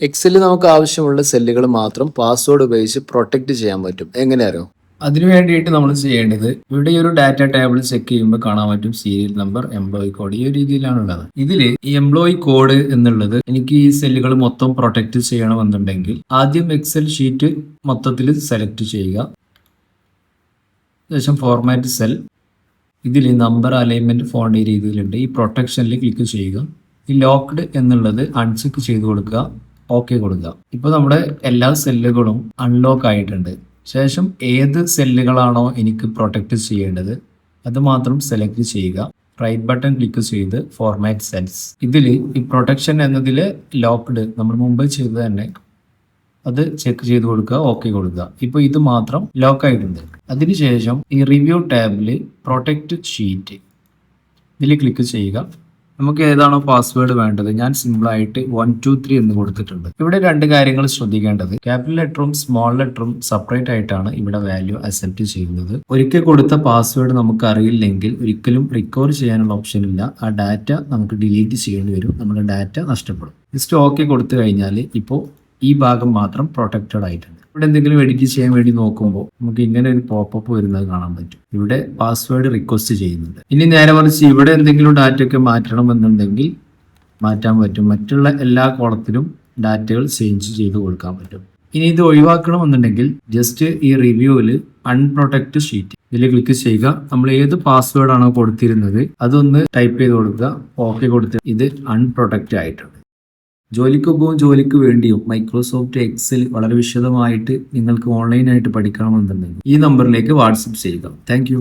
എക്സലിൽ നമുക്ക് ആവശ്യമുള്ള സെല്ലുകൾ മാത്രം പാസ്വേഡ് ഉപയോഗിച്ച് പ്രൊട്ടക്ട് ചെയ്യാൻ പറ്റും. എങ്ങനെയാണോ? അതിനു വേണ്ടിയിട്ട് നമ്മൾ ചെയ്യേണ്ടത്, ഇവിടെ ഈ ഒരു ഡാറ്റ ടേബിൾ ചെക്ക് ചെയ്യുമ്പോൾ കാണാൻ പറ്റും സീരിയൽ നമ്പർ, എംപ്ലോയി കോഡ്. ഈ ഒരു രീതിയിലാണ് ഉള്ളത്. ഇതിൽ ഈ എംപ്ലോയി കോഡ് എന്നുള്ളത് എനിക്ക് ഈ സെല്ലുകൾ മൊത്തം പ്രൊട്ടക്ട് ചെയ്യണമെന്നുണ്ടെങ്കിൽ ആദ്യം എക്സൽ ഷീറ്റ് മൊത്തത്തിൽ സെലക്ട് ചെയ്യുക. ശേഷം ഫോർമാറ്റ് സെൽ, ഇതിൽ നമ്പർ അലൈൻമെന്റ് ഫോണ്ട് ഈ രീതിയിലുണ്ട്. ഈ പ്രൊട്ടക്ഷനിൽ ക്ലിക്ക് ചെയ്യുക. ഈ ലോക്ക്ഡ് എന്നുള്ളത് അൺചെക്ക് ചെയ്ത് കൊടുക്കുക, ഓക്കെ കൊടുക്കുക. ഇപ്പോൾ നമ്മുടെ എല്ലാ സെല്ലുകളും അൺലോക്ക് ആയിട്ടുണ്ട്. ശേഷം ഏത് സെല്ലുകളാണോ എനിക്ക് പ്രൊട്ടക്ട് ചെയ്യേണ്ടത് അത് മാത്രം സെലക്ട് ചെയ്യുക. റൈറ്റ് ബട്ടൺ ക്ലിക്ക് ചെയ്ത് ഫോർമാറ്റ് സെൽസ്. ഇതിൽ ഈ പ്രൊട്ടക്ഷൻ എന്നതിൽ ലോക്ക്ഡ് നമ്മൾ മുമ്പ് ചെയ്തത് തന്നെ അത് ചെക്ക് ചെയ്ത് കൊടുക്കുക, ഓക്കെ കൊടുക്കുക. ഇപ്പോൾ ഇത് മാത്രം ലോക്ക് ആയിട്ടുണ്ട്. അതിനുശേഷം ഈ റിവ്യൂ ടാബിൽ പ്രൊട്ടക്ട് ഷീറ്റ് ഇതിൽ ക്ലിക്ക് ചെയ്യുക. നമുക്ക് ഏതാണോ പാസ്വേഡ് വേണ്ടത്, ഞാൻ സിമ്പിളായിട്ട് 123 എന്ന് കൊടുത്തിട്ടുണ്ട്. ഇവിടെ രണ്ട് കാര്യങ്ങൾ ശ്രദ്ധിക്കേണ്ടത്, ക്യാപിറ്റൽ ലെറ്ററും സ്മോൾ ലെറ്ററും സെപ്പറേറ്റ് ആയിട്ടാണ് ഇവിടെ വാല്യൂ അക്സെപ്റ്റ് ചെയ്യുന്നത്. ഒരിക്കൽ കൊടുത്ത പാസ്വേഡ് നമുക്ക് അറിയില്ലെങ്കിൽ ഒരിക്കലും റിക്കവർ ചെയ്യാനുള്ള ഓപ്ഷൻ ഇല്ല. ആ ഡാറ്റ നമുക്ക് ഡിലീറ്റ് ചെയ്യേണ്ടി വരും, നമ്മുടെ ഡാറ്റ നഷ്ടപ്പെടും. ജസ്റ്റ് ഓക്കെ കൊടുത്തു കഴിഞ്ഞാൽ ഇപ്പോൾ ഈ ഭാഗം മാത്രം പ്രൊട്ടക്റ്റഡ് ആയിട്ടുണ്ട്. ഇവിടെ എന്തെങ്കിലും എഡിറ്റ് ചെയ്യാൻ വേണ്ടി നോക്കുമ്പോൾ നമുക്ക് ഇങ്ങനെ ഒരു പോപ്പപ്പ് വരുന്നത് കാണാൻ പറ്റും. ഇവിടെ പാസ്വേഡ് റിക്വസ്റ്റ് ചെയ്യുന്നുണ്ട്. ഇനി നേരെ മറിച്ച് ഇവിടെ എന്തെങ്കിലും ഡാറ്റ ഒക്കെ മാറ്റണമെന്നുണ്ടെങ്കിൽ മാറ്റാൻ പറ്റും. മറ്റുള്ള എല്ലാ കോളത്തിലും ഡാറ്റകൾ ചേഞ്ച് ചെയ്ത് കൊടുക്കാൻ പറ്റും. ഇനി ഇത് ഒഴിവാക്കണമെന്നുണ്ടെങ്കിൽ ജസ്റ്റ് ഈ റിവ്യൂവിൽ അൺപ്രൊട്ടക്ട് ഷീറ്റ് ഇതിൽ ക്ലിക്ക് ചെയ്യുക. നമ്മൾ ഏത് പാസ്വേഡ് ആണോ കൊടുത്തിരുന്നത് അതൊന്ന് ടൈപ്പ് ചെയ്ത് കൊടുക്കുക, ഓക്കെ കൊടുത്ത് ഇത് അൺപ്രൊട്ടക്റ്റ് ആയിട്ടുണ്ട്. ജോലിക്കൊപ്പവും ജോലിക്ക് വേണ്ടിയും മൈക്രോസോഫ്റ്റ് എക്സൽ വളരെ വിശദമായിട്ട് നിങ്ങൾക്ക് ഓൺലൈനായിട്ട് പഠിക്കണമെന്നുണ്ടെങ്കിൽ ഈ നമ്പറിലേക്ക് വാട്സപ്പ് ചെയ്യുക. താങ്ക്